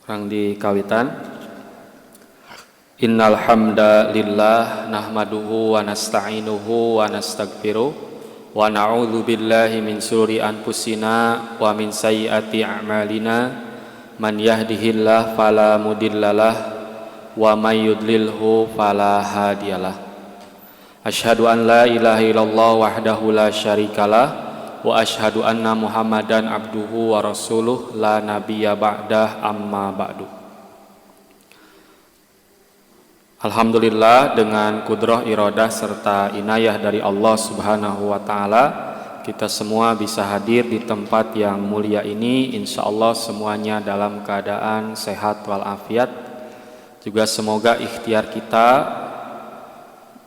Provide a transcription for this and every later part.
Orang di kawitan. Innal hamdalillah nahmaduhu wa nasta'inuhu wa nastaghfiruh wa na'udzu billahi min syururi anfusina wa min sayyiati a'malina. Man yahdihillahu fala mudhillalah wa may yudlilhu fala hadiyalah. Asyhadu an la ilaha illallah wahdahu la syarikalah wa asyhadu anna Muhammadan abduhu wa rasuluh la nabiyya ba'dah amma ba'du. Alhamdulillah, dengan kudrah iradah serta inayah dari Allah Subhanahu wa taala, kita semua bisa hadir di tempat yang mulia ini. Insyaallah semuanya dalam keadaan sehat walafiat. Juga semoga ikhtiar kita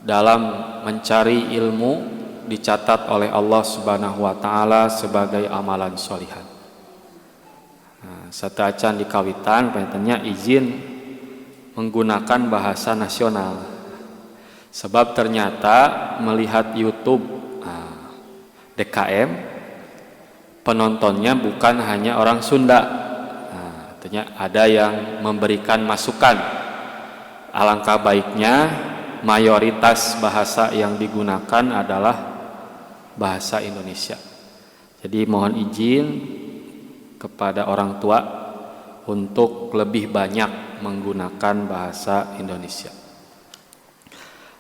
dalam mencari ilmu dicatat oleh Allah Subhanahu wa taala sebagai amalan sholihan. Satu acan di kawitan pengennya izin menggunakan bahasa nasional. Sebab ternyata melihat YouTube DKM penontonnya bukan hanya orang Sunda. Artinya ada yang memberikan masukan. Alangkah baiknya mayoritas bahasa yang digunakan adalah bahasa Indonesia. Jadi mohon izin kepada orang tua untuk lebih banyak menggunakan bahasa Indonesia.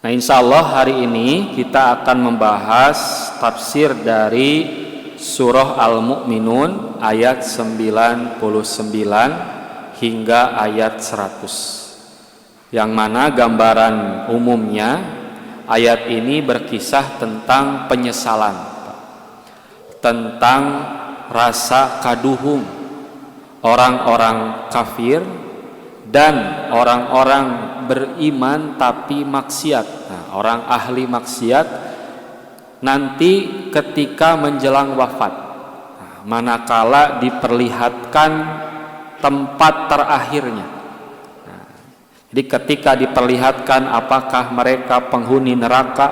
Nah, insya Allah hari ini kita akan membahas tafsir dari surah Al-Mu'minun ayat 99 hingga ayat 100. Yang mana gambaran umumnya ayat ini berkisah tentang penyesalan, tentang rasa kaduhung orang-orang kafir dan orang-orang beriman tapi maksiat. Nah, orang ahli maksiat nanti ketika menjelang wafat, manakala diperlihatkan tempat terakhirnya. Jadi ketika diperlihatkan apakah mereka penghuni neraka,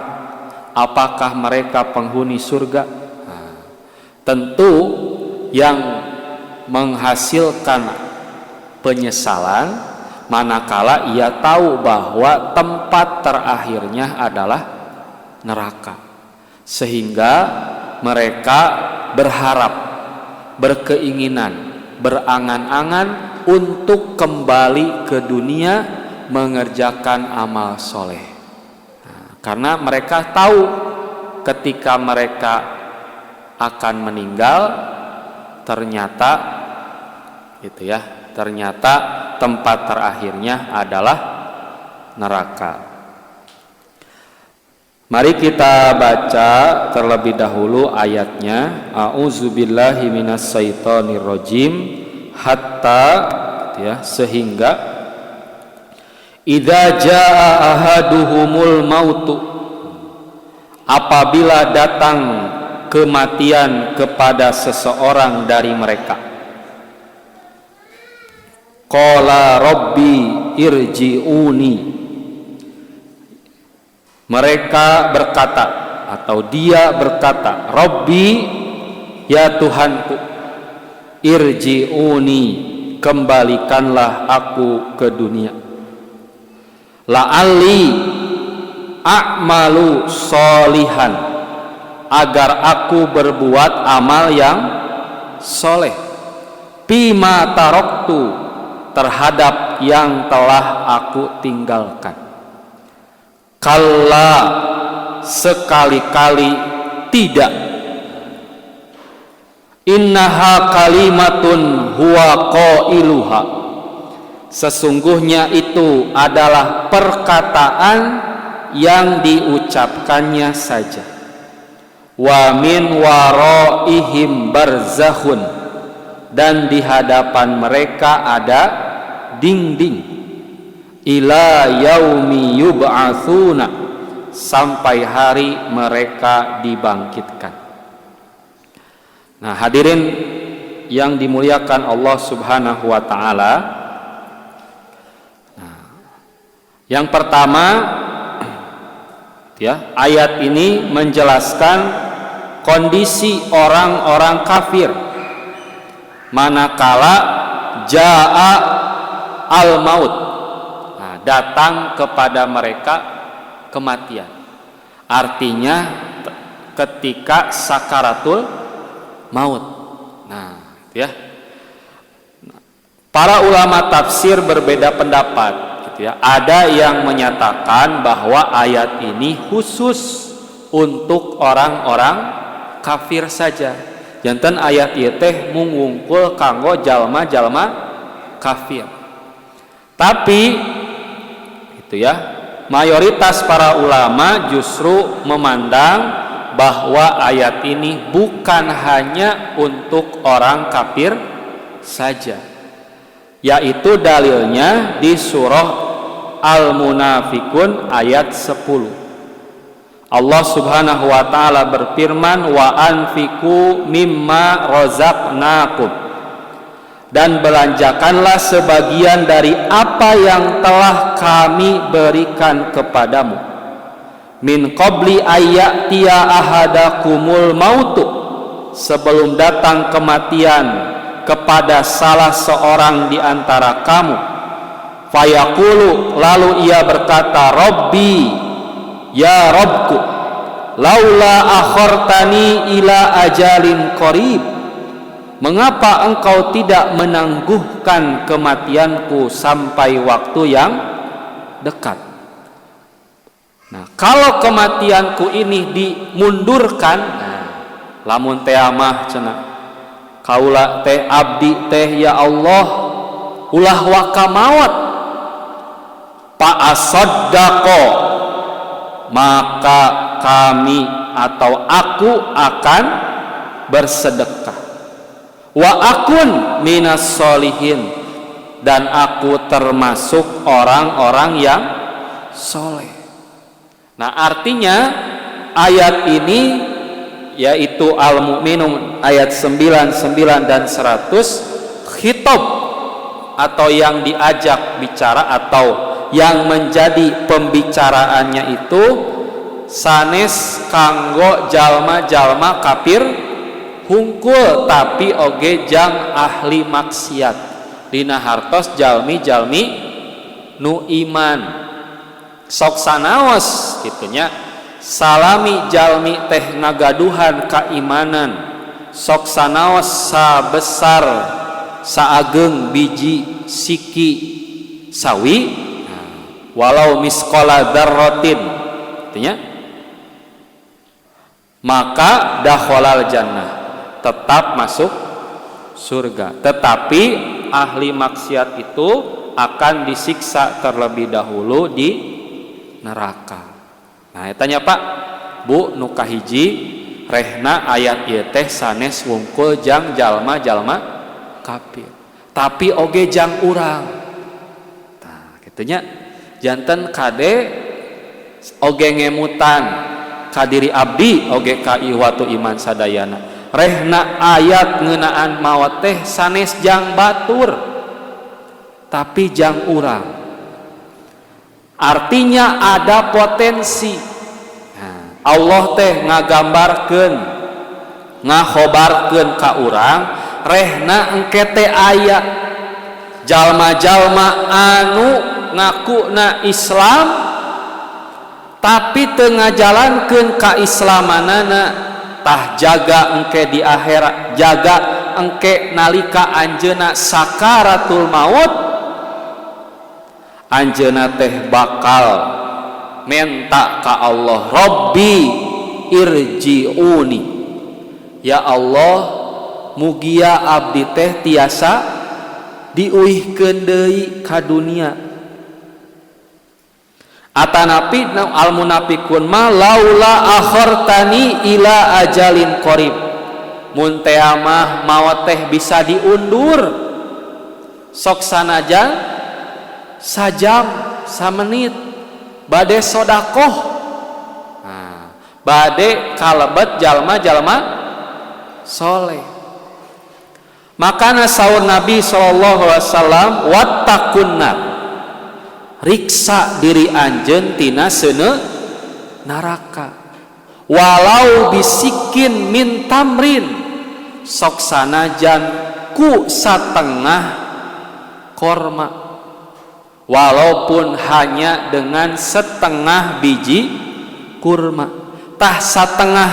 apakah mereka penghuni surga, tentu yang menghasilkan penyesalan manakala ia tahu bahwa tempat terakhirnya adalah neraka, sehingga mereka berharap, berkeinginan, berangan-angan untuk kembali ke dunia mengerjakan amal soleh. Karena mereka tahu ketika mereka akan meninggal ternyata tempat terakhirnya adalah neraka. Mari kita baca terlebih dahulu ayatnya. A'udzubillahi minasyaitonirrajim hatta sehingga idza jaa ahaduhumul mautu, apabila datang kematian kepada seseorang dari mereka, qala rabbi irji'uni, mereka berkata atau dia berkata, Rabbi, ya Tuhanku, irji'uni, kembalikanlah aku ke dunia, la'alli a'malu sholihan, agar aku berbuat amal yang soleh, bima taroktu, terhadap yang telah aku tinggalkan. Kalla, sekali-kali tidak. Innaha kalimatun huwa qailuha, sesungguhnya itu adalah perkataan yang diucapkannya saja. Wa min waraihim barzakhun, dan di hadapan mereka ada dinding, ila yaumi yub'atsuna, sampai hari mereka dibangkitkan. Nah, hadirin yang dimuliakan Allah Subhanahu wa taala, yang pertama ayat ini menjelaskan kondisi orang-orang kafir manakala jaa al-maut. Nah, datang kepada mereka kematian. Artinya ketika sakaratul maut. Nah, ya. Para ulama tafsir berbeda pendapat, gitu ya. Ada yang menyatakan bahwa ayat ini khusus untuk orang-orang kafir saja. Janten ayat ieu teh mung wungkul kanggo jalma-jalma kafir. Tapi itu ya, mayoritas para ulama justru memandang bahwa ayat ini bukan hanya untuk orang kafir saja, yaitu dalilnya di surah Al-Munafikun ayat 10. Allah Subhanahu wa taala berfirman, wa anfiqu mimma razaqnakum, dan belanjakanlah sebagian dari apa yang telah kami berikan kepadamu, min qabli ayyatiya ahadakumul mautu, sebelum datang kematian kepada salah seorang di antara kamu. Fayaqulu, lalu ia berkata, Rabbi, ya Rabbku, laula akhartani ila ajalin qarib, mengapa engkau tidak menangguhkan kematianku sampai waktu yang dekat. Nah, kalau kematianku ini dimundurkan, lamun teh amah cenah kaula teh abdi teh ya Allah ulah waka maut, pa asaddaqo, maka kami atau aku akan bersedekah, wa akun minas solihin, dan aku termasuk orang-orang yang soleh. Nah, artinya ayat ini yaitu Al-Mu'minun ayat 99 dan 100 khitab atau yang diajak bicara atau yang menjadi pembicaraannya itu sanes kanggo jalma-jalma kafir hungkul tapi oge jang ahli maksiat dina hartos jalmi-jalmi nu iman sok sanaos kitunya salami jalmi teh ngagaduhan kaimanan sok sanaos sabesar saageng biji siki sawi walau misqala dzarratin, artinya maka dakhalal jannah, tetap masuk surga. Tetapi ahli maksiat itu akan disiksa terlebih dahulu di neraka. Nah, tanya Pak, Bu, nu kahiji rehna ayat ieu teh sanes wungkul jang jalma-jalma kafir. Tapi oge jang urang. Nah, kitunya janten kade oge ngemutan kadiri abdi oge ka ihwatu iman sadayana. Rehna ayat ngeunaan maot teh sanes jang batur tapi jang urang. Artinya ada potensi. Nah, Allah teh ngagambarkeun ngakhobarkeun ka urang rehna engke teh aya jalma-jalma anu ngakuna Islam tapi teu ngajalankeun kaislamanana, tah jaga engke di akhirat, jaga engke nalika anjeunna sakaratul maut anjeunna teh bakal menta ka Allah, Rabbi irji'uni, ya Allah mugia abdi teh tiasa diuihkeun deui ka dunia. Atanapi al-munafiqun ma laula akhartani ila ajalin qarib, mun teh mah maot teh bisa diundur sok sanajan sajam samenit bade sodakoh, nah, bade kalebet jalma-jalma soleh. Makana saur Nabi SAW, wattakunna, riksa diri anjeun tina seuneu naraka, walau bisikin min tamrin, sok sanajan ku satengah korma. walaupun hanya dengan setengah biji kurma. Tah setengah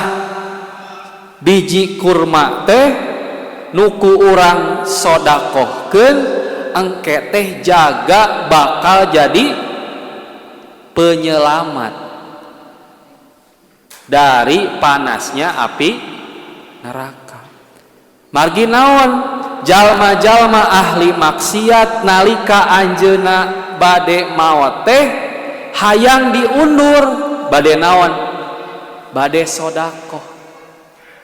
biji kurma teh nuku urang sodakohkeun engke teh jaga bakal jadi penyelamat dari panasnya api neraka. Margi naon jalma-jalma ahli maksiat nalika anjeunna bade maot teh hayang diundur bade naon bade sodakoh.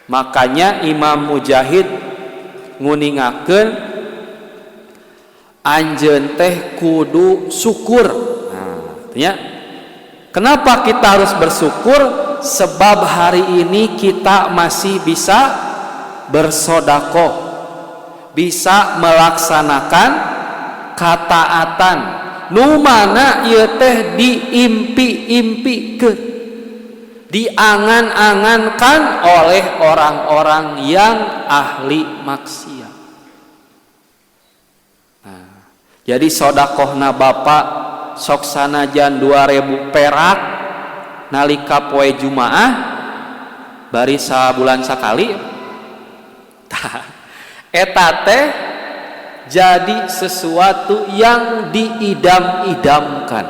Makanya Imam Mujahid nguningakeun anjeun teh kudu syukur. Nah, artinya kenapa kita harus bersyukur? Sebab hari ini kita masih bisa bersodakoh, bisa melaksanakan kataatan nu mana ieu teh diimpi-impikeun, diangan-angankan oleh orang-orang yang ahli maksiat. Nah, jadi sodakohna bapak sok sanajan 2000 perak nalika poe Jumaah bari sabulan sakali eta teh jadi sesuatu yang diidam-idamkan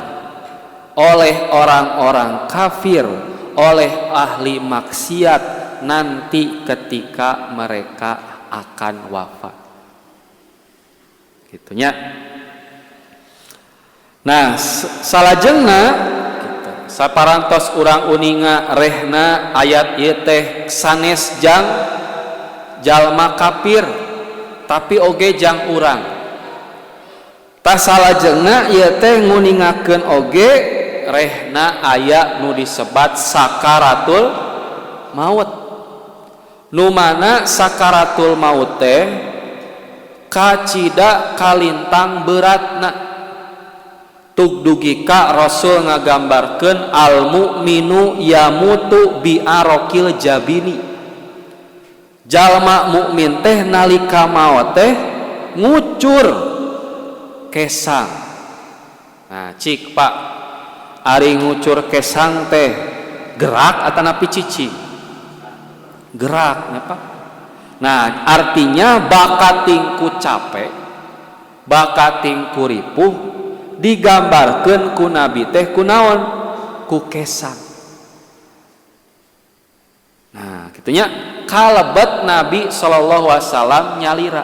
oleh orang-orang kafir, oleh ahli maksiat nanti ketika mereka akan wafat. Gitunya. Nah, salajengna gitu. Saparantos urang uninga rehna ayat ieu teh sanes jang jalma kafir tapi oge jang urang. Tah salajengna ieu teh nguningakeun oge rehna aya nu disebat sakaratul maut. Nu mana sakaratul maut teh kacida kalintang beratna. Tug dugi ka Rasul ngagambarkeun al mukminu yamutu bi arokil jabini. Jalma mukmin teh nalika maot teh ngucur kesang. Nah, cik Pak, ari ngucur kesang teh gerak atau napi cicing? Gerak, ya Pak. Nah, artinya bakating ku capek, bakating ku ripuh digambarkeun ku Nabi teh kunaon? Ku kesang. Nah, gitunya kalebet Nabi sallallahu alaihi wasallam nyalira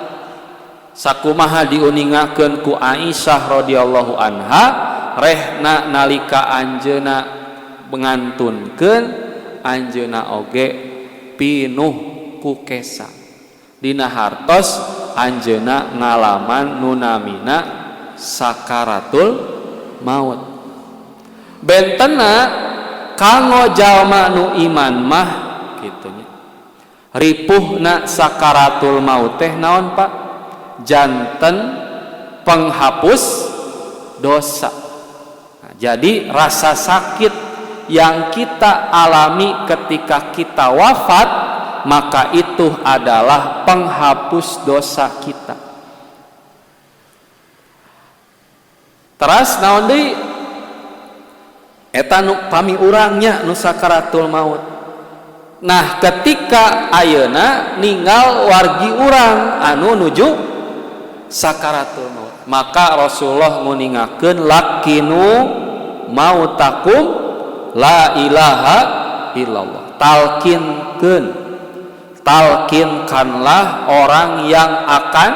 sakumaha diuningakeun ku Aisyah radhiyallahu anha rehna nalika anjeuna mengantunkeun anjeuna oge pinuh ku kesang dina hartos anjeuna ngalaman nu namina sakaratul maut. Bentena kanggo jalma nu iman mah gitunya ripuhna sakaratul maut teh naon Pak? Janten penghapus dosa. Nah, jadi rasa sakit yang kita alami ketika kita wafat maka itu adalah penghapus dosa kita. Teras naon deui? Eta nu pami urangnya nu sakaratul maut. Nah, ketika ayeuna ninggal wargi urang anu nuju sakaratul maut, maka Rasulullah nguningakeun lakinu mautakum la ilaha illallah. Talkinkanlah orang yang akan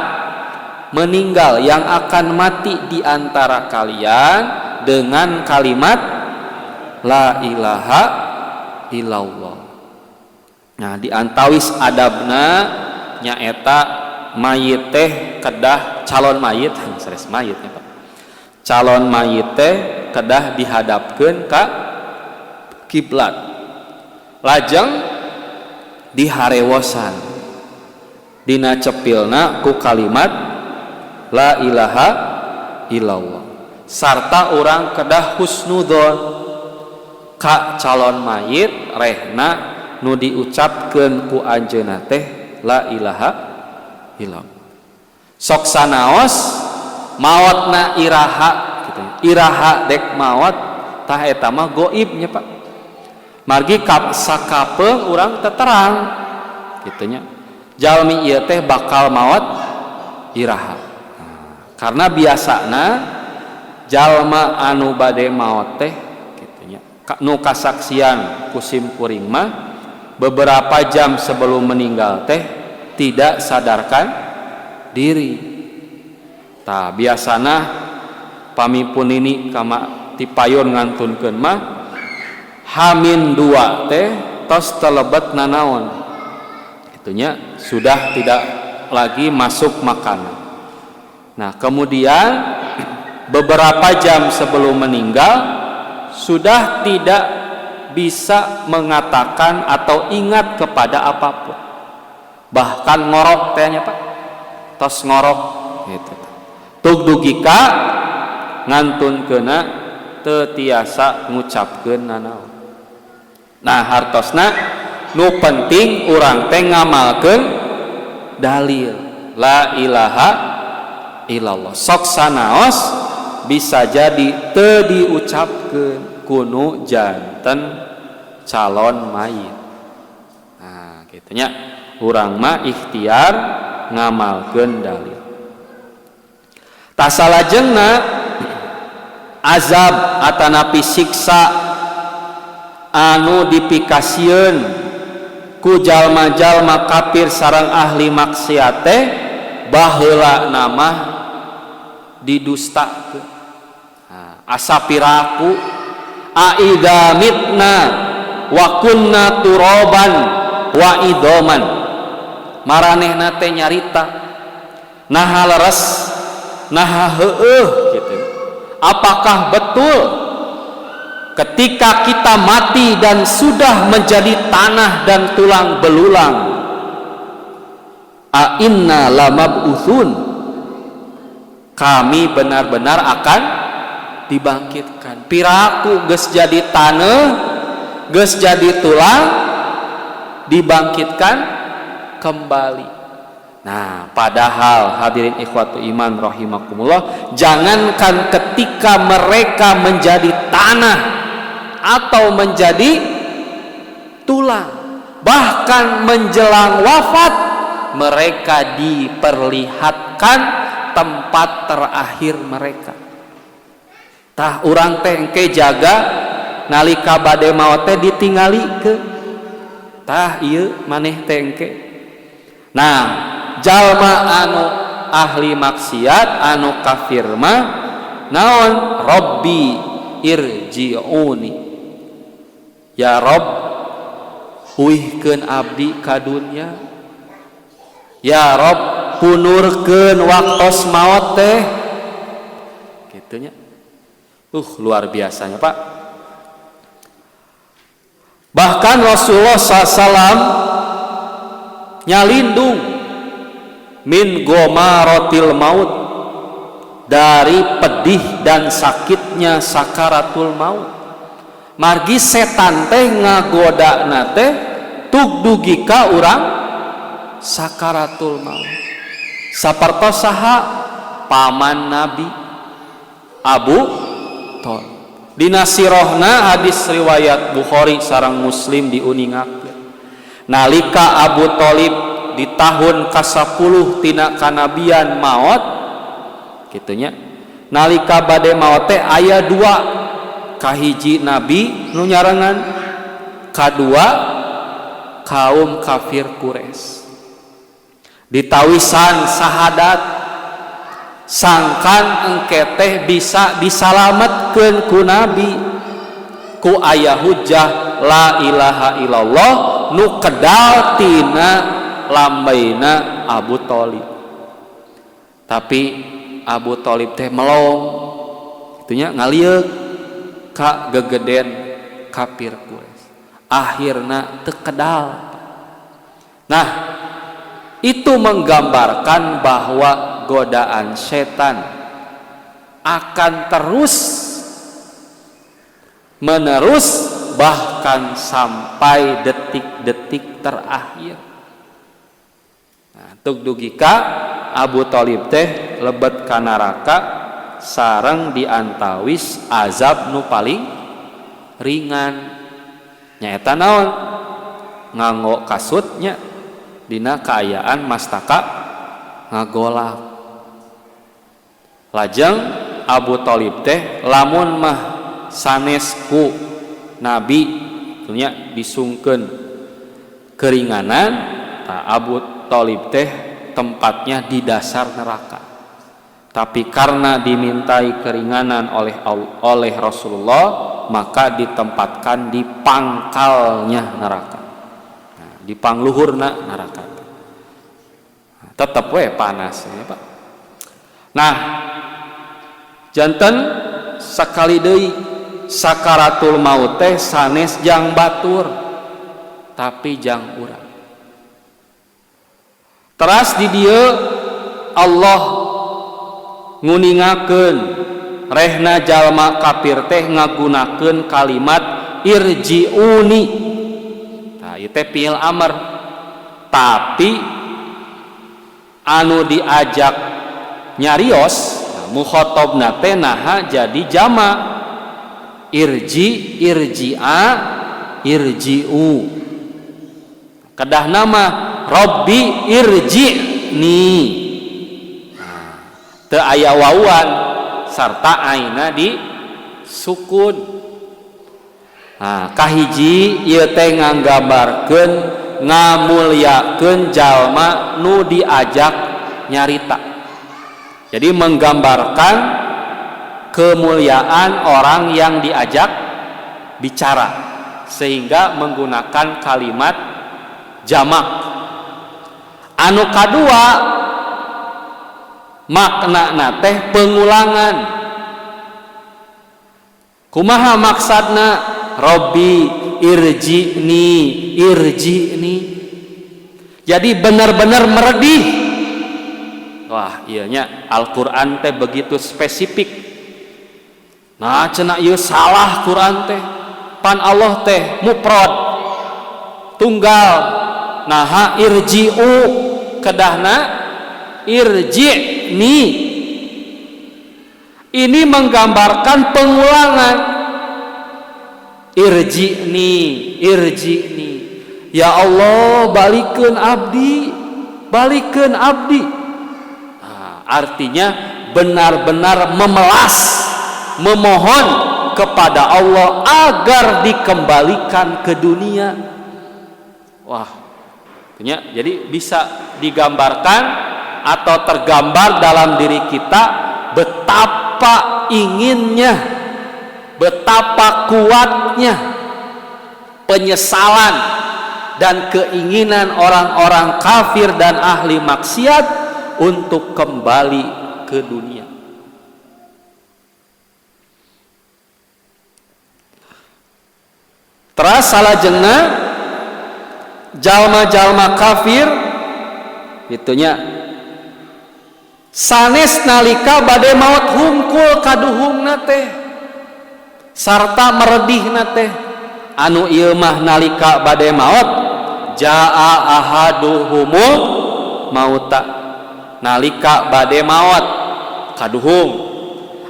meninggal, yang akan mati di antara kalian dengan kalimat la ilaha illallah. Nah, di antawis adabna nyaeta mayit teh kedah calon mayit, sanes mayit ya Pak. Calon mayit teh kedah dihadapkeun ka kiblat. Lajeng diharewosan dina cepilna ku kalimat la ilaha illallah. Sarta orang kedah husnudzon ka calon mayit rehna nu diucapkeun ku anjeunna teh la ilaha illallah. Sok sanaos maotna iraha gitu ya. iraha dek maot tah eta mah goib nya Pak. Margi sakapeung urang teu terang kitu nya. Jalmi ieu teh bakal maot iraha. Karena biasana jalma anu bade maot teh kitu nya. Nu kasaksian kusim kuring mah beberapa jam sebelum meninggal teh tidak sadarkan diri. Tah biasana pamipun ini kama tipayun ngantunkeun mah hamin 2 teh tos telebet nanaon. Itunya sudah tidak lagi masuk makanan. Nah, kemudian beberapa jam sebelum meninggal sudah tidak bisa mengatakan atau ingat kepada apapun. Bahkan ngorok tehnya Pak. Tos ngorok gitu. Tug dugika ngantunkeuna teu tiasa ngucapkeun nanaon. Nah, hartosna nu penting urang teh ngamalkeun dalil la ilaha illallah. Sok sanaos bisa jadi teu diucapkeun kunu janten calon mayit. Nah, kitu nya urang mah ikhtiar ngamalkeun dalil. Tah salajengna azab atanapi siksa anu dipikasieun ku jalma-jalma kafir sareng ahli maksiat teh baheula nama didustakeun. Asa piraku aidza mitna wa kunna turaban wa idoman. Maranehna teh nyarita naha leres naha heueuh gitu. Apakah betul ketika kita mati dan sudah menjadi tanah dan tulang belulang, a inna lamab'utsun, kami benar-benar akan dibangkitkan? Piraku geus jadi tanah, geus jadi tulang, dibangkitkan kembali. Nah, padahal hadirin ikhwatu iman rahimakumullah, jangankan ketika mereka menjadi tanah atau menjadi tulang, bahkan menjelang wafat mereka diperlihatkan tempat terakhir mereka. Tah urang teh engke jaga nalika bade maot teh ditinggalikeun. Tah ieu maneh teh engke. Nah, jalma anu ahli maksiat anu kafir mah naon? Rabbi irji'uni, ya Rob uihkeun abdi ka dunya, ya Rob punurkeun waktos maot teh kitu nya. Luar biasanya Pak. Bahkan Rasulullah SAW nyalindung min gomaratil maut, dari pedih dan sakitnya sakaratul maut. Margi setan teh ngagodana teh tug dugi ka urang sakaratul maut. Sapertos saha? Paman Nabi Abu Thalib. Dina sirohna hadis riwayat Bukhari sareng Muslim diuningakeun. Nalika Abu Thalib di tahun ka-10 tina kanabian maot kitunya, nalika bade maot teh aya 2, kahiji nabi nu nyarengan, kadua kaum kafir Quraisy. Ditawisan sahadat sangkan engke teh bisa disalametkeun ku nabi ku aya hujjah la ilaha illallah nu kedal tina lambaina Abu Thalib. Tapi Abu Thalib teh melong itunya ngalieuk ka gegeden kafir Quraisy. Akhirna teu kedal. Nah, itu menggambarkan bahwa godaan setan akan terus menerus bahkan sampai detik-detik terakhir. Nah, tug dugika Abu Thalib teh lebet ka neraka sareng diantawis azab nu paling ringan nyaeta naon nganggo kasutnya dina kaayaan mastaka ngagolak. Lajeng Abu Thalib teh lamun mah sanesku Nabi nya disungkeun keringanan, Abu Thalib teh tempatnya di dasar neraka. Tapi karena dimintai keringanan oleh Rasulullah, maka ditempatkan di pangkalnya neraka. Nah, di pangluhurna neraka. Nah, tetep we panas ya, Pak. Nah, janten sakali deui sakaratul maut teh sanes jang batur tapi jang urang. Teras di dieu Allah nguningakeun rehna jalma kafir teh ngagunakeun kalimat irjiuni. Nah, ieu teh fiil amr. Tapi anu diajak nyarios mukhatabna teh naha jadi jama. Irji, irji'a, irji'u. Kedah nama Rabbi irji'ni. Teu aya wawuan sarta aina di sukun. Nah, kahiji ieu teh nganggambarkeun ngamulyakeun jalma nu diajak nyarita. Jadi menggambarkan kemuliaan orang yang diajak bicara sehingga menggunakan kalimat jamak. Anu kadua makna teh pengulangan. Kumaha maksudna Rabbi irji'ni irji'ni. Jadi benar-benar meredih. Wah, iyanya Al-Qur'an teh begitu spesifik. Nah, cenah ieu salah Quran teh. Pan Allah teh mufrad tunggal. Naha irji'u kedahna irji'ni. Ini menggambarkan pengulangan. Irji'ni, irji'ni. Ya Allah, balikeun abdi, balikeun abdi. Nah, artinya benar-benar memelas, memohon kepada Allah agar dikembalikan ke dunia. Wah, jadi bisa digambarkan atau tergambar dalam diri kita betapa inginnya, betapa kuatnya penyesalan dan keinginan orang-orang kafir dan ahli maksiat untuk kembali ke dunia. Teras salajengna jalma-jalma kafir itunya sanes nalika bade maut hungkul kaduhungna teh sarta meredihna teh. Anu ieu mah nalika bade maut jaa ahaduhumul mauta, nalika bade maut kaduhung.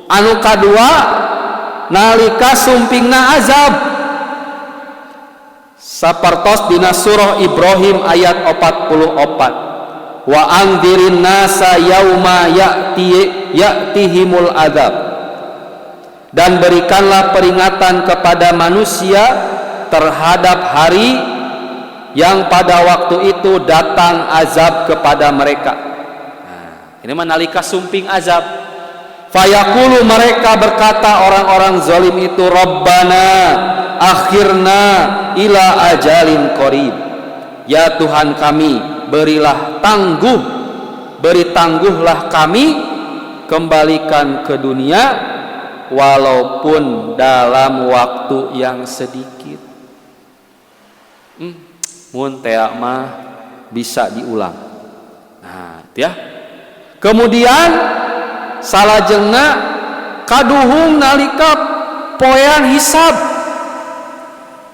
Anu kadua nalika sumpingna azab, sapertos dina surah Ibrahim ayat 44, wa angdirin nasa yauma ya'tihimul adzab, dan berikanlah peringatan kepada manusia terhadap hari yang pada waktu itu datang azab kepada mereka. Nah, ini menalika sumping azab. Fayaqulu, mereka berkata orang-orang zalim itu, Rabbana akhirna ila ajalin qarib. Ya Tuhan kami, berilah tangguh, beri tangguhlah kami, kembalikan ke dunia walaupun dalam waktu yang sedikit. Mun teh mah bisa diulang. Nah, ya. Kemudian salajengna kaduhung nalika poean hisab,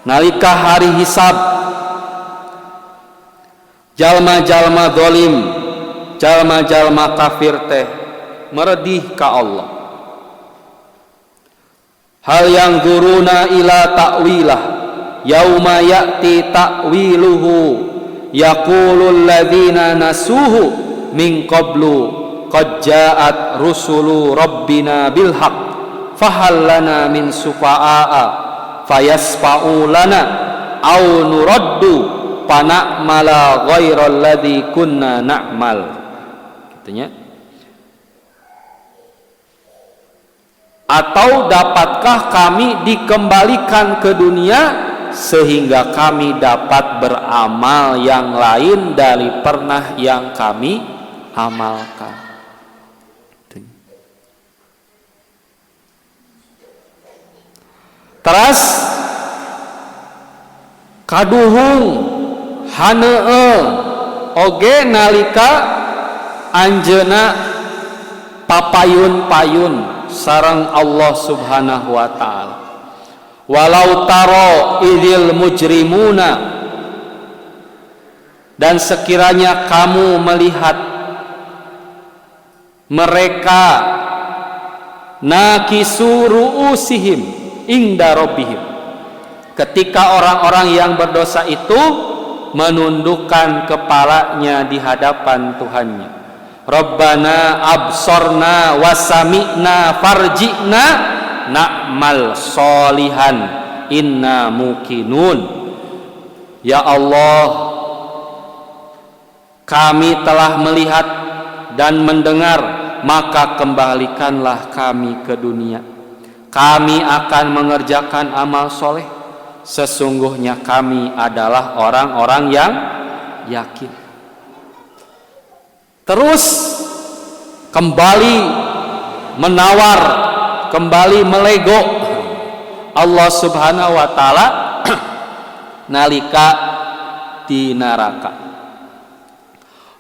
nalika hari hisab, jalma-jalma zalim, jalma-jalma kafir teh meredih ka Allah. Hal yang guruna ila ta'wilah yauma ya'ti ta'wiluhu yaqulul ladzina nasuhu min qablu qad ja'at rusulu rabbina bil haqq fahal lana min sufa'a fayasfa'u lana aw nuraddu pana'mala ghairal ladzi kunna na'mal. Katanya, atau dapatkah kami dikembalikan ke dunia sehingga kami dapat beramal yang lain dari pernah yang kami amalkan. Teras kaduhung haneueu oge nalika anjeuna papayun-payun sareng Allah Subhanahu wa taala. Walau taro idil mujrimuna, dan sekiranya kamu melihat mereka nakisu ru'usihim inda rabbihim, ketika orang-orang yang berdosa itu menundukkan kepalanya di hadapan Tuhannya. Rabbana absorna wasami'na farji'na na'mal solihan inna mukinun. Ya Allah, kami telah melihat dan mendengar, maka kembalikanlah kami ke dunia. Kami akan mengerjakan amal soleh. Sesungguhnya kami adalah orang-orang yang yakin. Terus kembali menawar, kembali melego Allah Subhanahu wa taala nalika di neraka.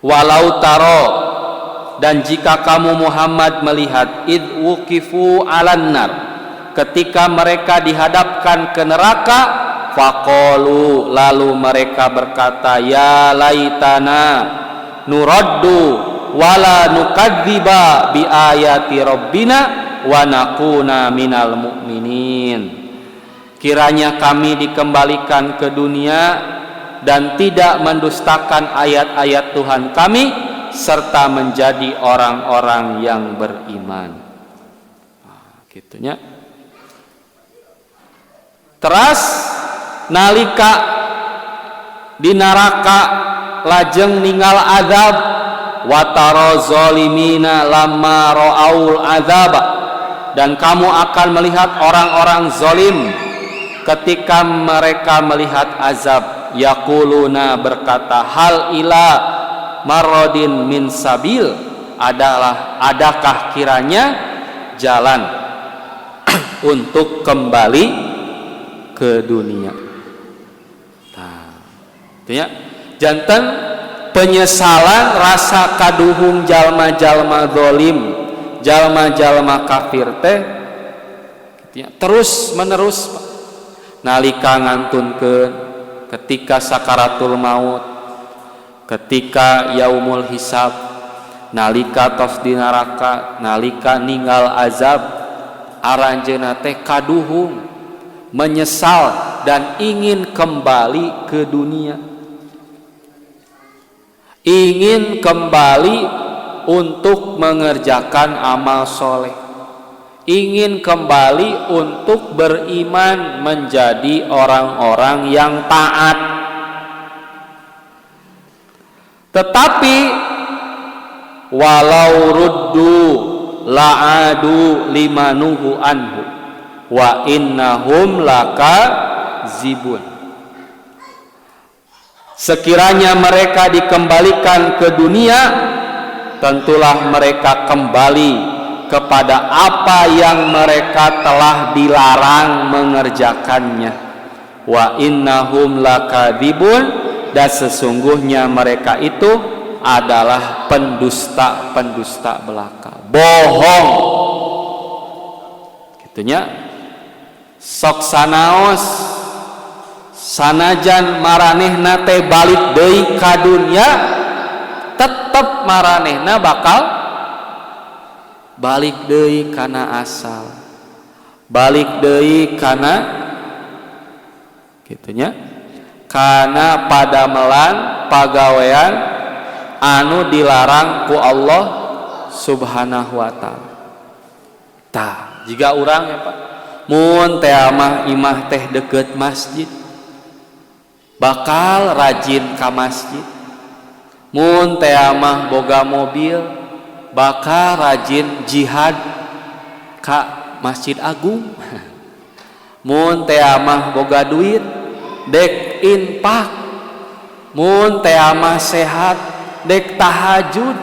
Walau taro, dan jika kamu Muhammad melihat id wuqifu 'alan nar, ketika mereka dihadapkan ke neraka, faqalu, lalu mereka berkata, ya laitana nuraddu wala nukadziba bi ayati rabbina wa nakuna minal mu'minin. Kiranya kami dikembalikan ke dunia dan tidak mendustakan ayat-ayat Tuhan kami serta menjadi orang-orang yang beriman. Nah, gitunya. Teras nalika di neraka lajeng ningal azab, wataro zolimina lamma ra'aul azaba, dan kamu akan melihat orang-orang zolim ketika mereka melihat azab. Yaquluna, berkata, hal ila marodin min sabil, adakah kiranya jalan untuk kembali ke dunia. Nah, itu ya. Janten penyesalan rasa kaduhung jalma-jalma zalim, jalma-jalma kafir teh terus menerus nalika ngantunkeun ketika sakaratul maut, ketika yaumul hisab, nalika tos di neraka, nalika ninggal azab, aranjeuna teh kaduhung, menyesal dan ingin kembali ke dunia. Ingin kembali untuk mengerjakan amal soleh, ingin kembali untuk beriman menjadi orang-orang yang taat. Tetapi walau ruddu la'adu limanuhu anhu wa innahum lakazibun. Sekiranya mereka dikembalikan ke dunia, tentulah mereka kembali kepada apa yang mereka telah dilarang mengerjakannya. Wa innahum lakadzibun, dan sesungguhnya mereka itu adalah pendusta-pendusta belaka, bohong. Gitunya. Sok sanaos sanajan maranehna teh balik deui ka dunya, tetep maranehna bakal balik deui kana asal. balik deui kana gitunya kana padamelan pagawean anu dilarang ku Allah Subhanahu wa taala. Tah, jiga urang ya Pak, mun teh imah teh deket masjid bakal rajin ka masjid. Mun teh boga mobil bakal rajin jihad ka Masjid Agung. Mun teh boga duit dek infak. Mun teh sehat dek tahajud.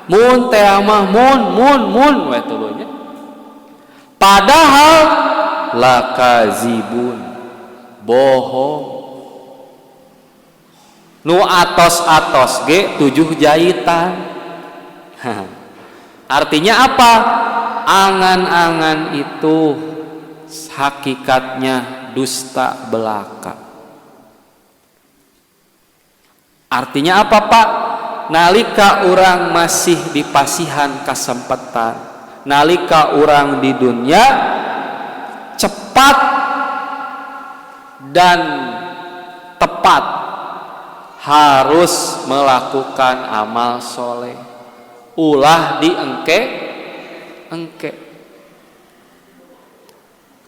Mun teh mun we tulunya. Padahal lakazibun bohong. Nu atos-atos ge 7 jahitan. Artinya apa? Angan-angan itu hakikatnya dusta belaka. Artinya apa Pak? Nalika orang masih di pasihan kasempatan, nalika orang di dunia cepat dan tepat harus melakukan amal soleh, ulah diengke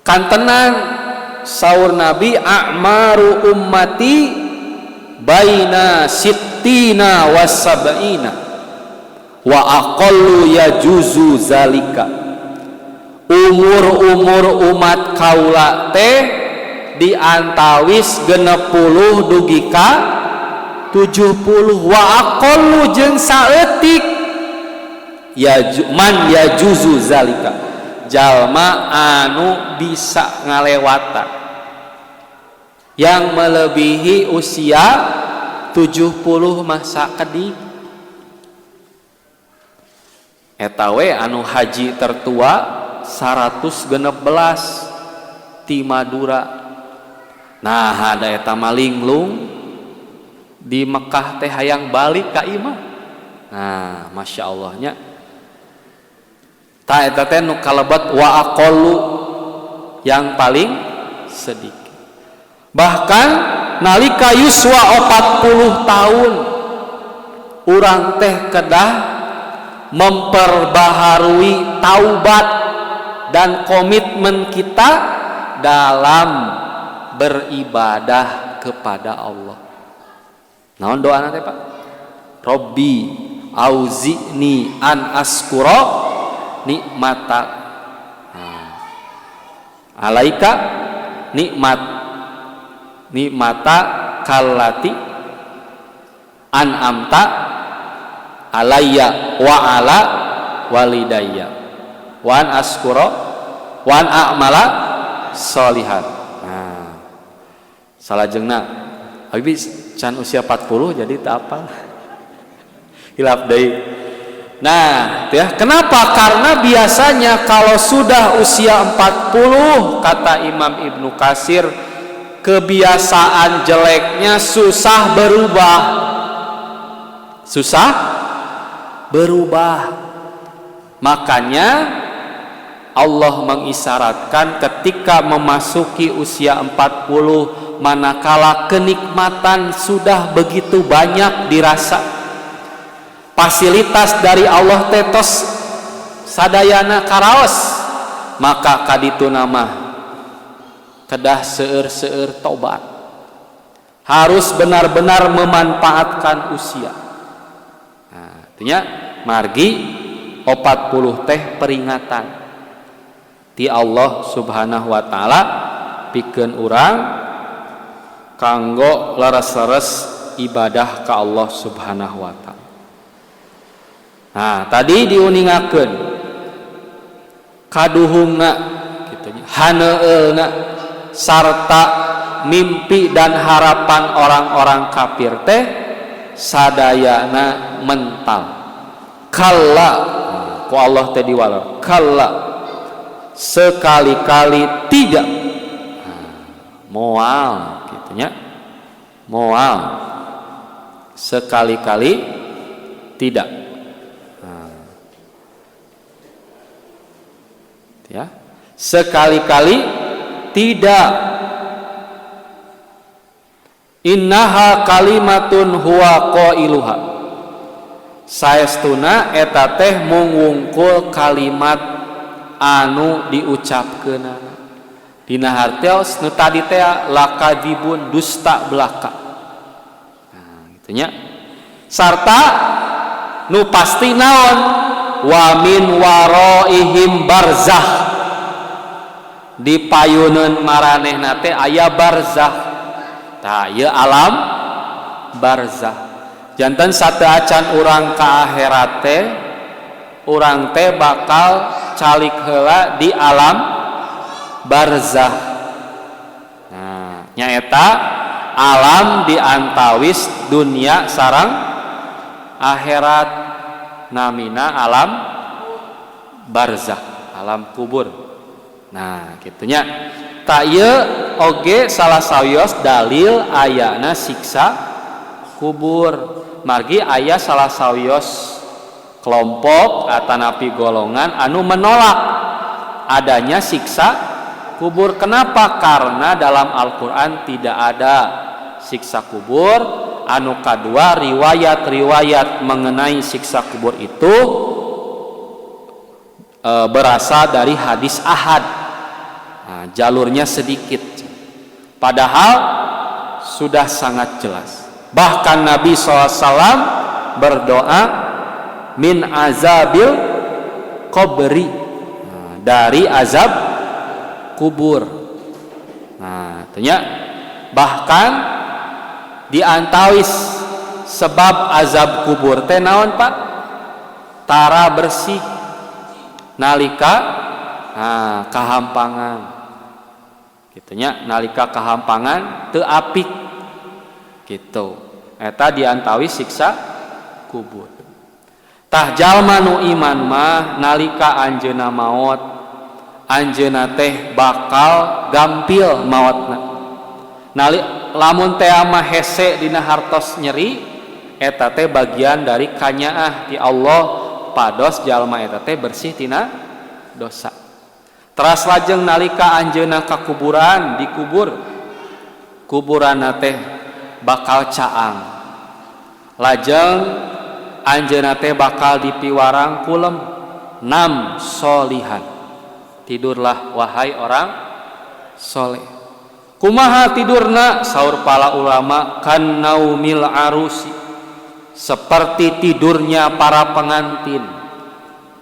kantenan saur Nabi a'maru ummati baina sittina wasab'ina wa aqallu yajuzu zalika. Umur umat kaula teh diantawis 60 dugi ka 70 wa aqallu jeung saeutik man yajuzu zalika jalma anu bisa ngalewatan yang melebihi usia 70 masa kedik. Eta we anu haji tertua 116 ti Madura. Nah ada eta malinglung di Mekah teh hayang balik ka imah. Nah masya Allahnya ta eta teh nu kalebat wa aqallu yang paling sedikit. Bahkan nalika yuswa 40 tahun urang teh kedah memperbaharui taubat dan komitmen kita dalam beribadah kepada Allah. Naon doana teh Pak? Robbi auzi'ni an askura nikmata alaika nikmata kallati an'amta alayya wa ala walidayya wa an askura wa an a'mala sholihan. Nah salajengna habis can usia 40 jadi tak apa hilaf deui. Nah, ya, kenapa? Karena biasanya kalau sudah usia 40, kata Imam Ibnu Katsir, kebiasaan jeleknya susah berubah. Susah berubah. Makanya Allah mengisyaratkan ketika memasuki usia 40, manakala kenikmatan sudah begitu banyak dirasa, fasilitas dari Allah tetos sadayana karaos, maka kaditu nama kedah seueur-seueur tobat, harus benar-benar memanfaatkan usia. Nah, artinya margi 40 teh peringatan ti Allah Subhanahu wa taala pikeun urang kanggo leres-leres ibadah ka Allah Subhanahu wa taala. Nah, tadi diuningakeun kaduhungna kitu nya, haneueulna sarta mimpi dan harapan orang-orang kafir teh sadayana mental. Kalla ku Allah teh diwala, kalla sekali-kali tidak. Moal kitu nya. Moal sekali-kali tidak. Ya, sekali-kali tidak. Innaha kalimatun huwa qailuha, saestuna eta teh mung wungkul kalimat anu diucapkeunana. Dina hartos nu tadi teh lakadibun, dusta belaka. Nah, kitu nya. Sarta nu pasti naon? Wa min waraihim barzah, di payuneun maranehna teh aya barzah. Tah ieu alam barzah. Janten sateu acan urang ka akhirat teh, urang teh bakal calik heula di alam barzah. Nah, nyaeta alam di antawis dunia sareng akhirat, namina alam barzah, alam kubur. Nah, kitunya. Ta ieu oge salah sawios dalil ayana siksa kubur. Margi aya salah sawios kelompok atanapi golongan anu menolak adanya siksa kubur. Kenapa? Karena dalam Al-Qur'an tidak ada siksa kubur. Anu kadua, riwayat-riwayat mengenai siksa kubur itu berasal dari hadis ahad. Nah, jalurnya sedikit, padahal sudah sangat jelas. Bahkan Nabi SAW berdoa min azabil qabri, nah, dari azab kubur. Nah, tentunya bahkan diantawis sebab azab kubur teh naon Pak? Tara bersih nalika kahampangan. Gitunya, nalika kahampangan teu apik gitu. Eta diantawis siksa kubur. Tah jalma nu iman mah nalika anjeunna maot, anjeunna teh bakal gampil maotna. Lamun teh mah hese dina hartos nyeri, eta teh bagian dari kanyaah ti Allah, pados jalma eta teh bersih tina dosa. Teras lajeng nalika anjeunna ka kuburan, dikubur, kuburanna teh bakal caang. Lajeng anjeunna teh bakal dipiwarang kulem nam solihan. Tidurlah wahai orang soleh. Kumaha tidurna? Saur para ulama, kan naumil arusi, seperti tidurnya para pengantin.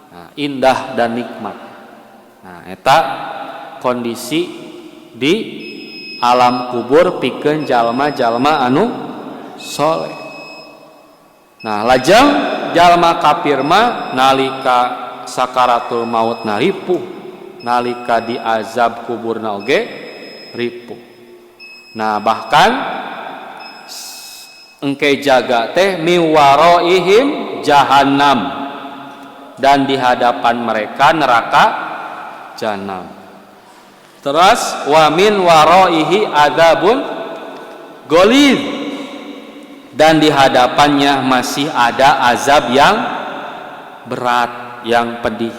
Nah, indah dan nikmat. Nah, eta kondisi di alam kubur pikeun jalma-jalma anu soleh. Nah, lajeng jalma kafir mah nalika sakaratul maut ripuh, nalika diazab kuburna oge ripuh. Nah, bahkan engke jaga teh miwaroihim jahannam, dan di hadapan mereka neraka jahanam. Terus wa min waraihi adzabun ghalidh, dan di hadapannya masih ada azab yang berat, yang pedih.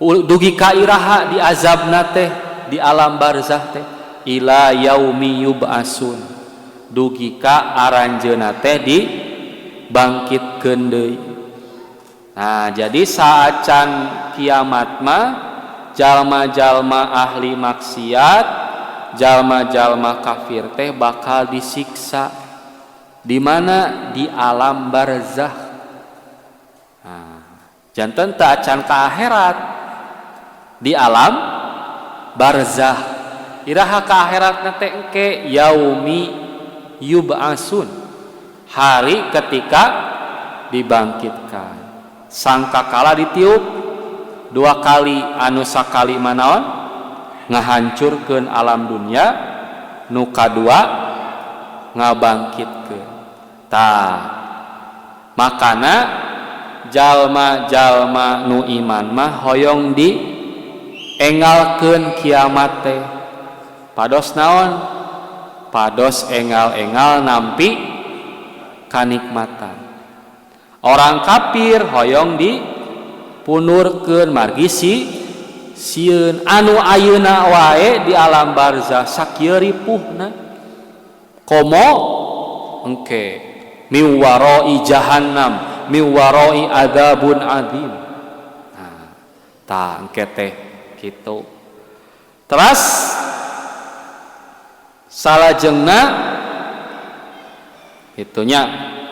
Dugi ka iraha di azabna teh di alam barzah teh ila yaumi yub'asun, dugi ka aranjeunna teh dibangkitkeun deui. Nah, jadi saacan kiamat mah jalma-jalma ahli maksiat, jalma-jalma kafir teh bakal disiksa. Di mana? Di alam barzah. Nah, janten teu acan ka akhirat, di alam barzah. Iraha ka akhiratna teh engke yaumi yub'asun, hari ketika dibangkitkan. Sangkakala ditiup dua kali, anu sakali manaon ngahancurkeun alam dunia, nu kadua ngabangkitkeun. Tah makana jalma-jalma nu iman mah hoyong di engalkeun kiamat teh. Pados naon? Pados engal-engal nampi kanikmatan. Orang kafir hoyong di punurkeun margi sieun anu ayeuna wae di alam barzah sakieu ripuhna komo engke miwaroi jahannam miwaroi adzabun adzim. Nah tah engke teh kitu. Terus salajengna itunya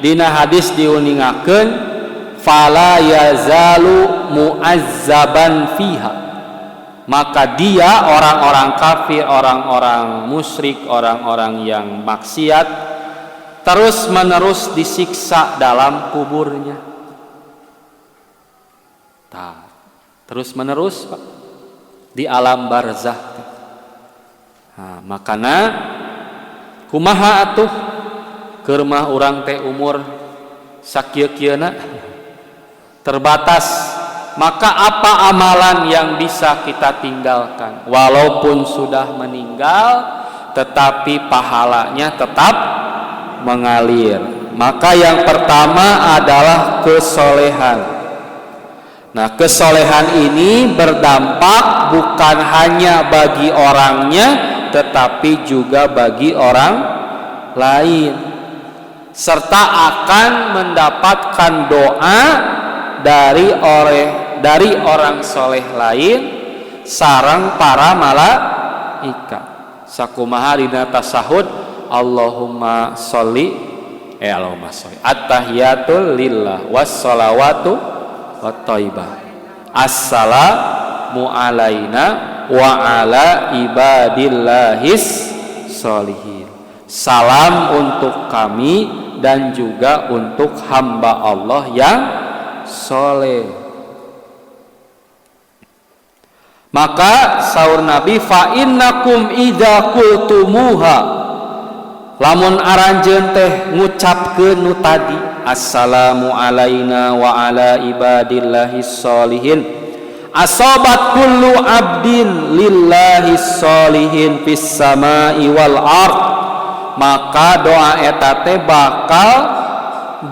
dina hadis diuningakeun fala yazalu muazzaban fiha, maka dia orang-orang kafir, orang-orang musyrik, orang-orang yang maksiat terus-menerus disiksa dalam kuburnya. Terus-menerus Pak, di alam barzah. Nah, makana kumaha atuh keur mah urang teh umur sakieu-kieuna terbatas, maka apa amalan yang bisa kita tinggalkan walaupun sudah meninggal tetapi pahalanya tetap mengalir? Maka yang pertama adalah kesolehan. Nah, kesolehan ini berdampak bukan hanya bagi orangnya tetapi juga bagi orang lain, serta akan mendapatkan doa dari orang soleh lain sareng para malaikat. Sakumaha dina tasahud Allahumma sholli at-tahiyatul lillah was-shalawatu wat-thayyibah assalamu alaina wa ala ibadillahis sholihin. Salam untuk kami dan juga untuk hamba Allah yang soleh. Maka saur Nabi fa innakum idza qultumuha, lamun aranjeun teh ngucapkeun nu tadi assalamu alaina wa ala ibadillahis sholihin asobat kullu abdin lillahis sholihin fis samai wal ard, maka doa eta teh bakal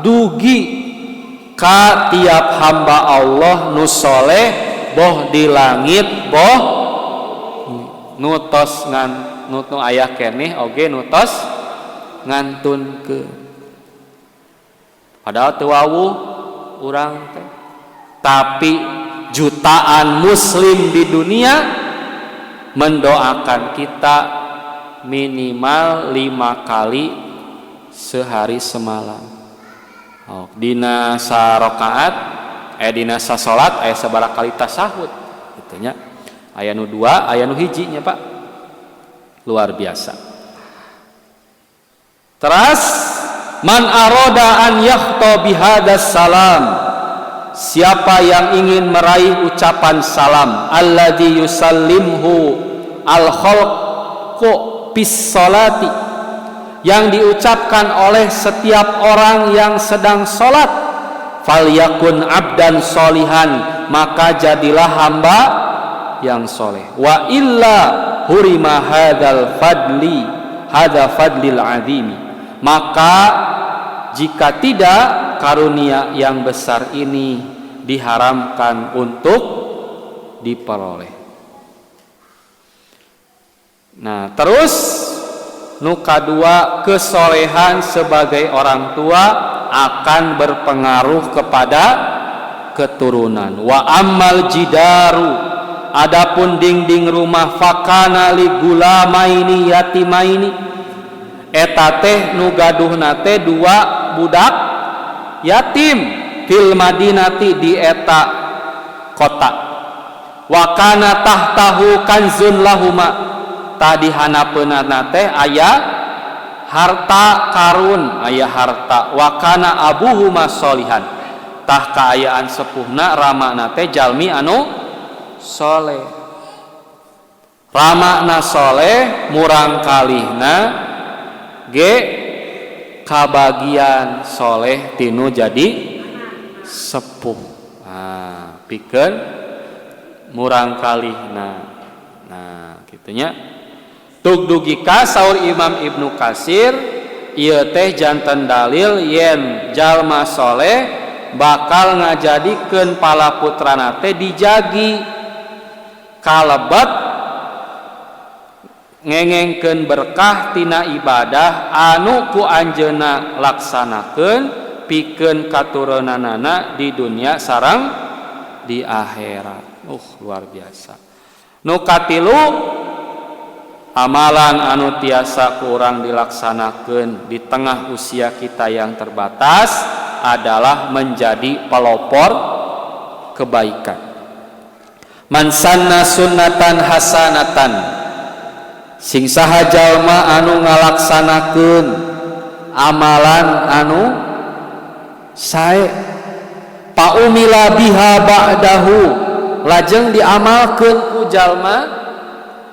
dugi ka tiap hamba Allah nu soleh boh di langit boh nutos ngan nu aya keneh oge nutos ngantunkeun. Padahal teu wawuh urang teh, tapi jutaan muslim di dunia mendoakan kita minimal 5 kali sehari semalam. Dina sarokaat dina sasolat aya sabaraha kali tasahud kitu nya. Aya nu 2, aya nu 1 nya Pak. Luar biasa. Terus man aroda an yakhta bihadas salam, siapa yang ingin meraih ucapan salam alladzi yusallimhu al khalqu bis salati, yang diucapkan oleh setiap orang yang sedang salat, falyakun abdan solihan, maka jadilah hamba yang soleh. Wa illa hurima hadzal fadli hadza fadlil azimi, maka jika tidak karunia yang besar ini diharamkan untuk diperoleh. Nah, terus nu kadua, kesolehan sebagai orang tua akan berpengaruh kepada keturunan. Wa ammal jidaru, adapun dinding rumah, fakana li gulamaini yatimaini, eta teh nu gaduhna teh 2 budak yatim fil madinati di eta kota. Wa kana tahtahu kanzun lahuma, tadi hanapeunana teh aya harta karun, aya harta. Wa kana abuhuma solihan, tah kaayaan sepuhna ramana teh jalmi anu soleh. Ramana soleh murang kalihna ge kabagian soleh tinu jadi sepuh. Nah, pikeun murang kalihna. Nah, kitunya tug dugika saur Imam Ibnu Katsir, ieu teh janten dalil yen jalma soleh bakal ngajadikeun palaputrana teh dijagi kalebet ngengengkeun berkah tina ibadah anu ku anjeunna laksanakeun pikeun katuronanana di dunia sareng di akhirat. Luar biasa. Nu katilu amalan anu tiasa ku urang dilaksanakeun di tengah usia kita yang terbatas adalah menjadi pelopor kebaikan. Man sanna sunnatan hasanatan, sing saha jalma anu ngalaksanakeun amalan anu sae paumila biha ba'dahu, lajeng diamalkeun ku jalma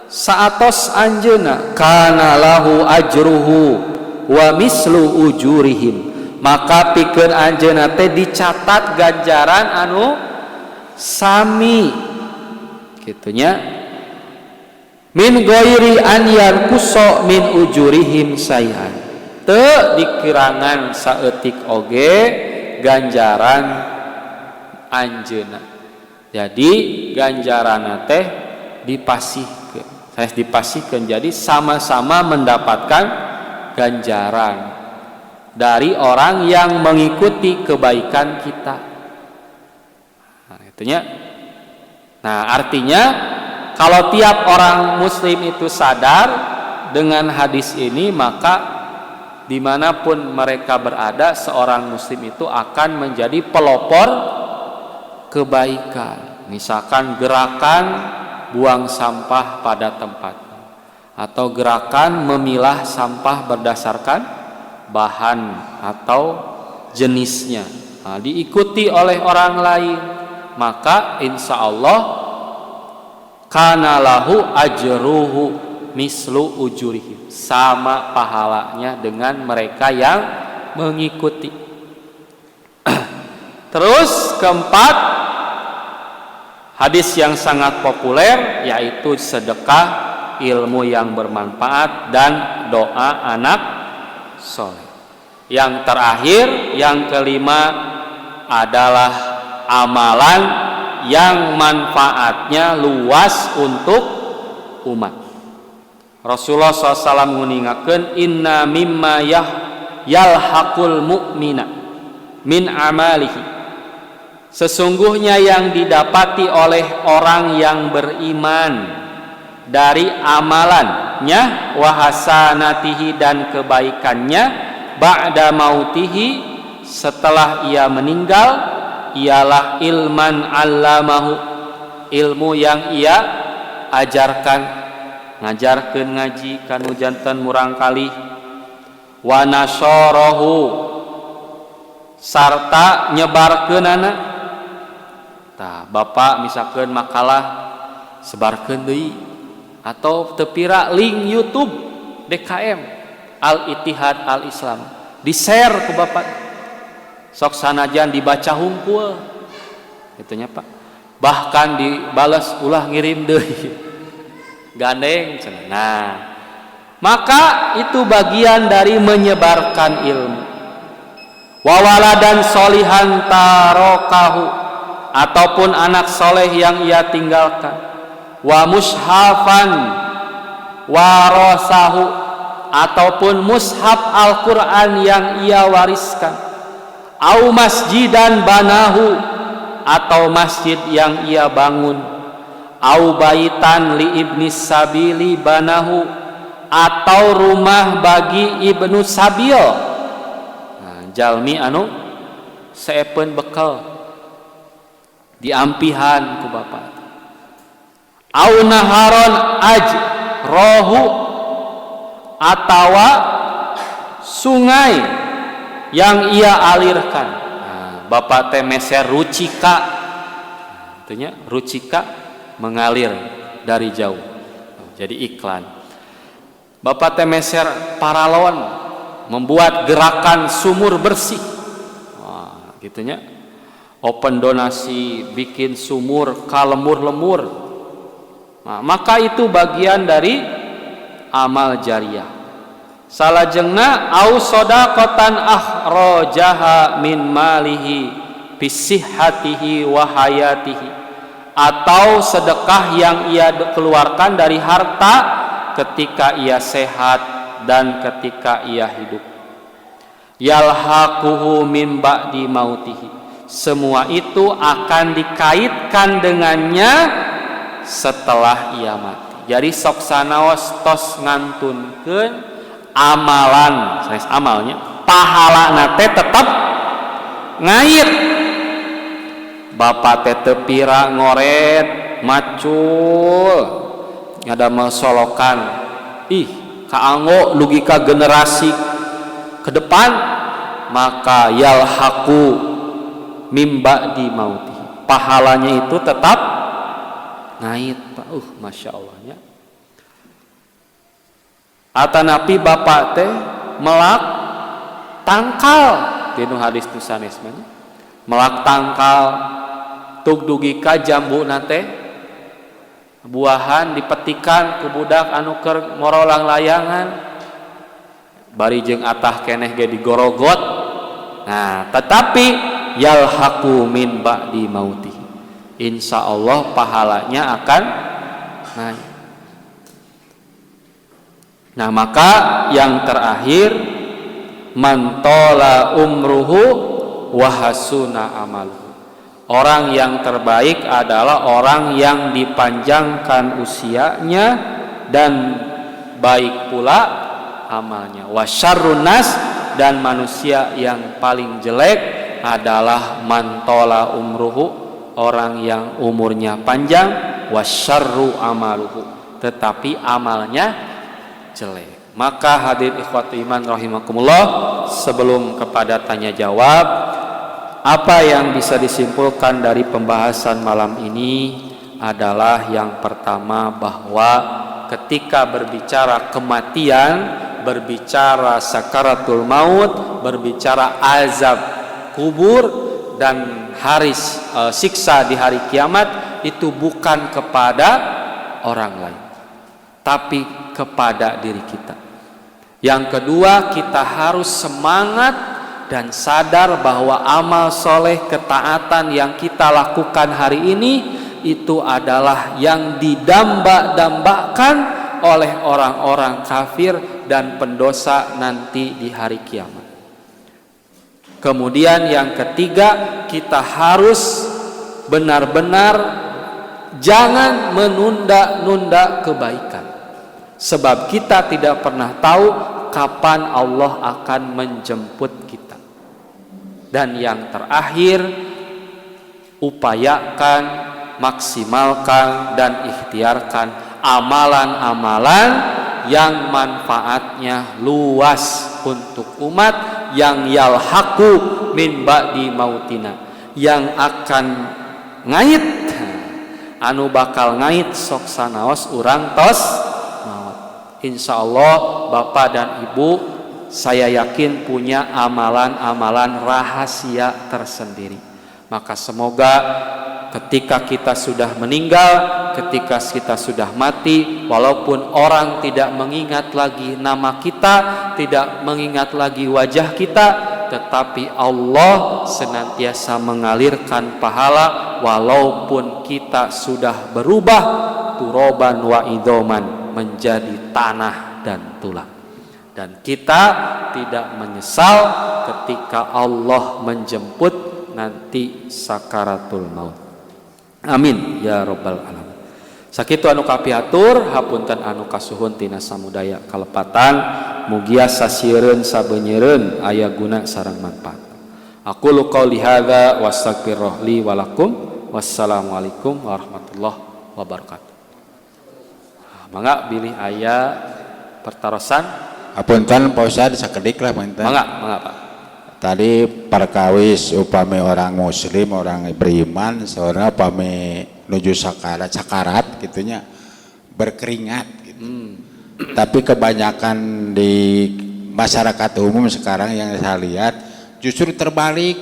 saatos anjeunna, kana lahu ajruhu wa mislu ujurihim, maka pikeun anjeunna teh dicatat ganjaran anu sami kitunya, min ghairi an yarkuso min ujurihim sayhan, teu dikirangan saeutik oge ganjaran anjeunna. Jadi ganjaranna teh dipasihkeun, jadi sama-sama mendapatkan ganjaran dari orang yang mengikuti kebaikan kita. Nah, itunya. Nah, artinya kalau tiap orang muslim itu sadar dengan hadis ini, maka dimanapun mereka berada, seorang muslim itu akan menjadi pelopor kebaikan. Misalkan gerakan buang sampah pada tempatnya, atau gerakan memilah sampah berdasarkan bahan atau jenisnya, nah, diikuti oleh orang lain, maka insya Allah kana lahu ajruhu mislu ujurihim, sama pahalanya dengan mereka yang mengikuti. Terus keempat, hadis yang sangat populer yaitu sedekah, ilmu yang bermanfaat, dan doa anak soleh. Yang terakhir, yang kelima adalah amalan yang manfaatnya luas untuk umat. Rasulullah SAW mengingatkan, inna mimma yalhaqul mu'mina min amalihi, sesungguhnya yang didapati oleh orang yang beriman dari amalannya, wahasanatihi, dan kebaikannya, ba'da mautihi, setelah ia meninggal, ialah ilman allamahu, ilmu yang ia ajarkan, ngajarkeun ngaji kanu janten murang kali, wa nasyarahu, sarta nyebarkeunana. Tah bapak misalkan makalah sebarkeun deui, atau tepira link YouTube DKM Al-Ittihad Al-Islam di-share ke bapak, sok sanajan dibaca hungkul itunya Pak, bahkan dibalas ulah ngirim deui gandeng. Nah, maka itu bagian dari menyebarkan ilmu. Wa waladan solihan tarokahu, ataupun anak soleh yang ia tinggalkan. Wa mushafan warasahu, ataupun mushaf Al-Quran yang ia wariskan. Au masjidan banahu, atau masjid yang ia bangun. Au baitan li ibnis sabili banahu, atau rumah bagi ibnu sabil, nah, jalmi anu seepeun bekal diampihan ku bapak. Au naharon ajrohu, atawa sungai yang ia alirkan. Nah, bapak teh meser rucika, artinya rucika mengalir dari jauh, jadi iklan. Bapak teh meser paralon, membuat gerakan sumur bersih. Wah, gitunya. Open donasi, bikin sumur kalemur-lemur. Nah, maka itu bagian dari amal jariyah. Salajengna au shadaqatan akhrajaha min malihi bisihhatihi wa hayatihi, atau sedekah yang ia keluarkan dari harta ketika ia sehat dan ketika ia hidup. Yalhaquhu min ba'di mautihi, semua itu akan dikaitkan dengannya setelah ia mati. Jadi sok sanaos tos ngantunkeun amalan, sanes amalnya pahalana teh tetep ngait. Bapak teh teu pira ngoret macul ngadamel solokan, ih kaanggo dugi ka generasi ke depan, maka yalhaqu mimba di mauti, pahalanya itu tetap ngait Pak. Masya Allahnya atanapi bapak teh melak tangkal dinu hadis tu sanes melak tangkal tug dugi ka jambu nate buahan dipetikan ku budak anu keur ngorolang layangan bari jeung atah keneh ge digorogot. Nah tetapi yalhaqu min ba'di mauti, insya Allah pahalanya akan naik. Nah maka yang terakhir mantola umruhu wahasuna amaluhu, orang yang terbaik adalah orang yang dipanjangkan usianya dan baik pula amalnya. Wasyarrun nas, dan manusia yang paling jelek adalah mantola umruhu, orang yang umurnya panjang, wasyarru amaluhu, tetapi amalnya jelek. Maka hadir ikhwati iman rahimakumullah, sebelum kepada tanya jawab, apa yang bisa disimpulkan dari pembahasan malam ini adalah yang pertama, bahwa ketika berbicara kematian, berbicara sakaratul maut, berbicara azab kubur dan siksa di hari kiamat, itu bukan kepada orang lain, tapi kepada diri kita. Yang kedua, kita harus semangat dan sadar bahwa amal soleh, ketaatan yang kita lakukan hari ini itu adalah yang didamba-dambakan oleh orang-orang kafir dan pendosa nanti di hari kiamat. Kemudian yang ketiga, kita harus benar-benar jangan menunda-nunda kebaikan, sebab kita tidak pernah tahu kapan Allah akan menjemput kita. Dan yang terakhir, upayakan, maksimalkan dan ikhtiarkan amalan-amalan yang manfaatnya luas untuk umat, yang yalhaqu min ba'di mautina, yang akan ngait, anu bakal ngait sok sanaos urang tos maut. Insyaallah Bapak dan Ibu, saya yakin punya amalan-amalan rahasia tersendiri. Maka semoga ketika kita sudah meninggal, ketika kita sudah mati, walaupun orang tidak mengingat lagi nama kita, tidak mengingat lagi wajah kita, tetapi Allah senantiasa mengalirkan pahala walaupun kita sudah berubah turoban wa idoman, menjadi tanah dan tulang. Dan kita tidak menyesal ketika Allah menjemput nanti sakaratul maut. Amin ya rabbal alamin. Sakitu anu kapiatur, hapunten anu kasuhun tina samudaya kalepatan, mugia sasieun sabenyeureun aya guna sareng manfaat. Aqulu qouli hadza wa astaghfirullah li wa lakum. Wassalamualaikum warahmatullahi wabarakatuh. Mangga bilih aya pertarosan. Hapunten Pak Ustaz sakedik lah punten. Mangga Pak. Tadi perkawis upami orang muslim, orang beriman, seorang upami nuju sakarat gitunya berkeringat gitu. Tapi kebanyakan di masyarakat umum sekarang yang saya lihat justru terbalik,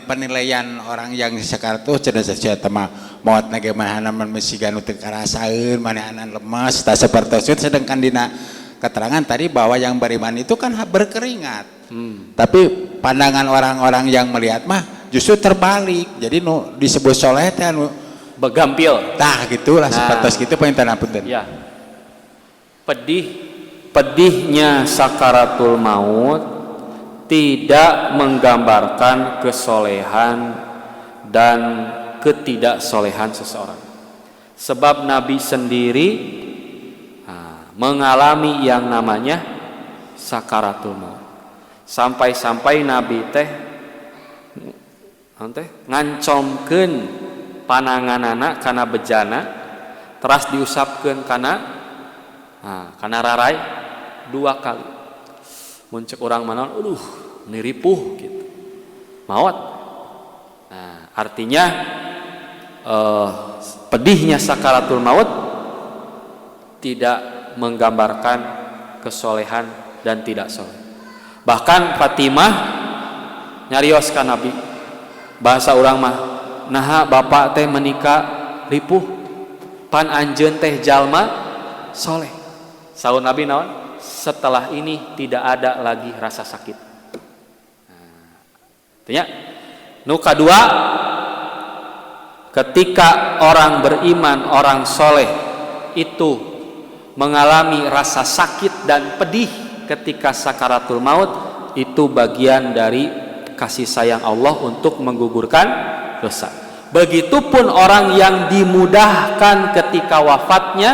penilaian orang yang sakarat tuh cenah saja tema maut nage manahanan mesigan teu karasaeun, manahanan lemes, tak seperti itu. Sedangkan dina keterangan tadi bahwa yang beriman itu kan berkeringat. Tapi pandangan orang-orang yang melihat mah justru terbalik. Jadi nu disebut soleh teh anu begampil. Tah gitulah seperti gitu pengintan punten. Ya. Pedihnya sakaratul maut tidak menggambarkan kesolehan dan ketidaksolehan seseorang. Sebab Nabi sendiri mengalami yang namanya sakaratul maut. Sampai-sampai Nabi teh ngancomkeun pananganana kana bejana, teras diusapkeun kana rarai 2 kali. Muncul orang mana, niripuh gitu, maut. Nah, artinya pedihnya sakaratul maut tidak menggambarkan kesolehan dan tidak soleh. Bahkan Fatimah nyarios ka Nabi, bahasa orang mah, naha bapak teh menikah ripuh, pan anjeun teh jalma soleh. Saur Nabi naon? Setelah ini tidak ada lagi rasa sakit. Artinya, nu kadua, ketika orang beriman, orang soleh itu mengalami rasa sakit dan pedih ketika sakaratul maut, itu bagian dari kasih sayang Allah untuk menggugurkan dosa. Begitupun orang yang dimudahkan ketika wafatnya,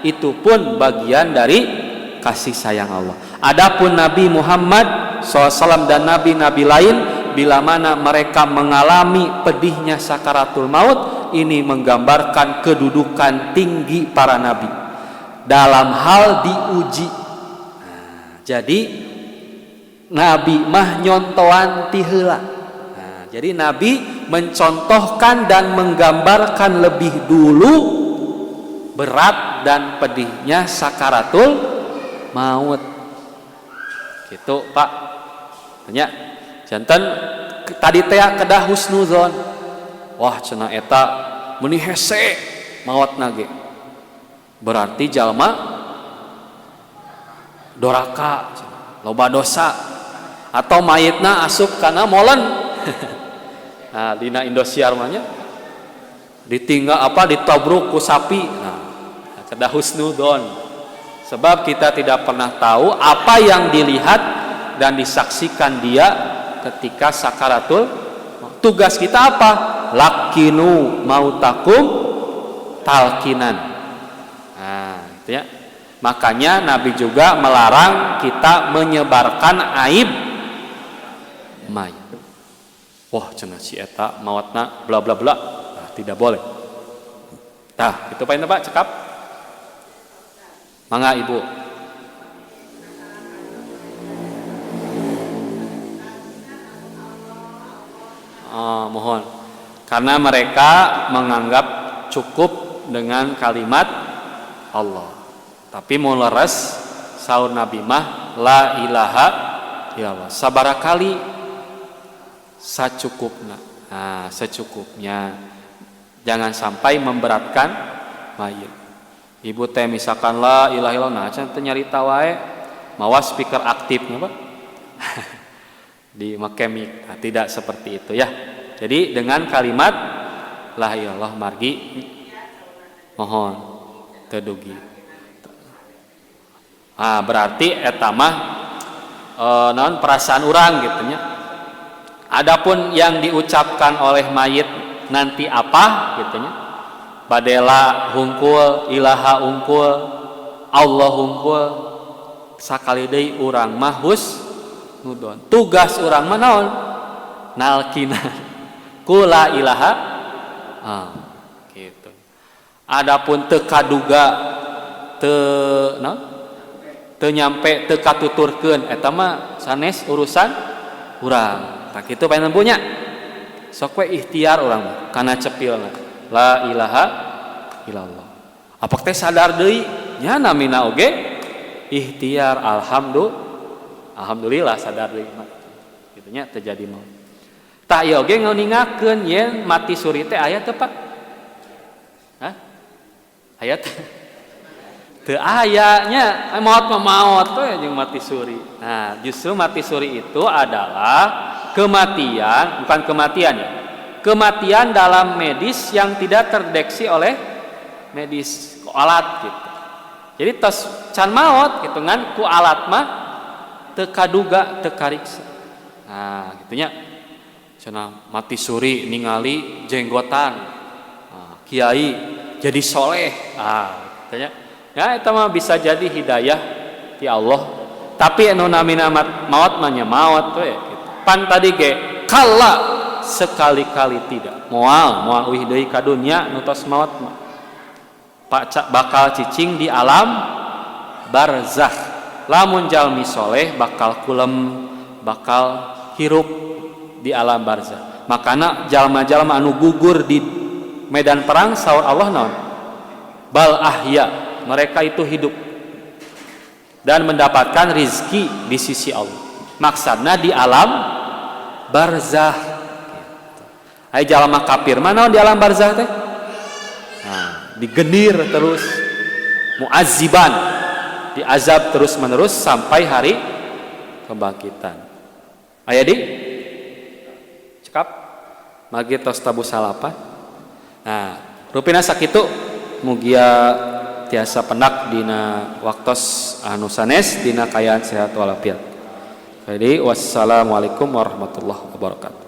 itu pun bagian dari kasih sayang Allah. Adapun Nabi Muhammad SAW dan nabi-nabi lain, bila mana mereka mengalami pedihnya sakaratul maut, ini menggambarkan kedudukan tinggi para nabi dalam hal diuji. Jadi Nabi mah nyontoan ti heula. Jadi Nabi mencontohkan dan menggambarkan lebih dulu berat dan pedihnya sakaratul maut. Gitu Pak. Tanya janten tadi teh kedah husnuzon. Wah cenah eta meuni hese maotna ge. Berarti jalma doraka, loba dosa, atau mayitna asup kana molen. Nah, dina Indosiar mah nya ditinggal ditabruk ku sapi. Nah, kedah husnuzon. Sebab kita tidak pernah tahu apa yang dilihat dan disaksikan dia ketika sakaratul. Tugas kita apa? Lakinu mautakum talkinan. Nah, itu ya. Makanya Nabi juga melarang kita menyebarkan aib mayit. Wah, cenah si eta mautna bla bla bla. Nah, tidak boleh. Nah, itu paling Pak cekap. Mangga Ibu. Mohon. Karena mereka menganggap cukup dengan kalimat Allah. Tapi mau leres saur Nabi mah la ilaha illallah. Sabarakali sacukupna. Nah, secukupnya. Jangan sampai memberatkan mayit. Ibu teh misalkan la ilaha illallah, nah teh nyarita wae mawa speaker aktifnya Pak. Di makemik. Nah, tidak seperti itu ya. Jadi dengan kalimat la ilaha illallah margi mohon tedugi. Ah berarti eta mah naon perasaan urang gitu nya. Adapun yang diucapkan oleh mayit nanti apa gitu nya. Badela hungkul, ilaha hungkul, Allah hungkul, sakali deui urang mah husnudon. Tugas urang mah naon? Nalkina. Kula ilaha gitu. Adapun teu kaduga teu naon? Teu nyampe teu katuturkeun eta mah sanes urusan urang. Tak kitu paenan punya. Sok we ikhtiar urang kana cepilna. La ilaha illallah. Apa teh sadar deui nya namina oge ikhtiar alhamdulillah sadar deui mah. Kitu nya terjadi mah. Tah ieu oge ngeuningakeun yen mati suri teh aya teu Pak? Hah? Aya teh? Teu aya nya maot mah maot we jeung mati suri. Nah, justru mati suri itu adalah kematian, bukan kematian ya. Kematian dalam medis yang tidak terdeteksi oleh medis ku alat gitu. Jadi tos can maot gitu kan ku alat mah teu kaduga teu kariksa. Nah, gitunya. Cenah mati suri ningali jenggotan. Nah, kiai jadi soleh. Ah, gitunya. Ya eta mah bisa jadi hidayah ti Allah. Tapi anu namina maot mah nya maot we gitu. Pan tadi ge kala sekali-kali tidak. Moal uih deui ka dunya nu tos maot mah. Bakal cicing di alam barzakh. Lamun jalmi soleh bakal kulem, bakal hirup di alam barzakh. Makana jalma-jalma anu gugur di medan perang saur Allah naon? Bal ahya, mereka itu hidup dan mendapatkan rizki di sisi Allah. Maksudna di alam barzakh. Hai jalma kafir mana di alam barzakh teh? Nah, digendir terus, muazziban, diazab terus menerus sampai hari kebangkitan. Aya di cekap magi tos tabu salapan. Nah, rupina sakitu mugia tiasa pendak dina waktos anu sanes dina kayaan sehat walafiat. Jadi wassalamualaikum warahmatullahi wabarakatuh.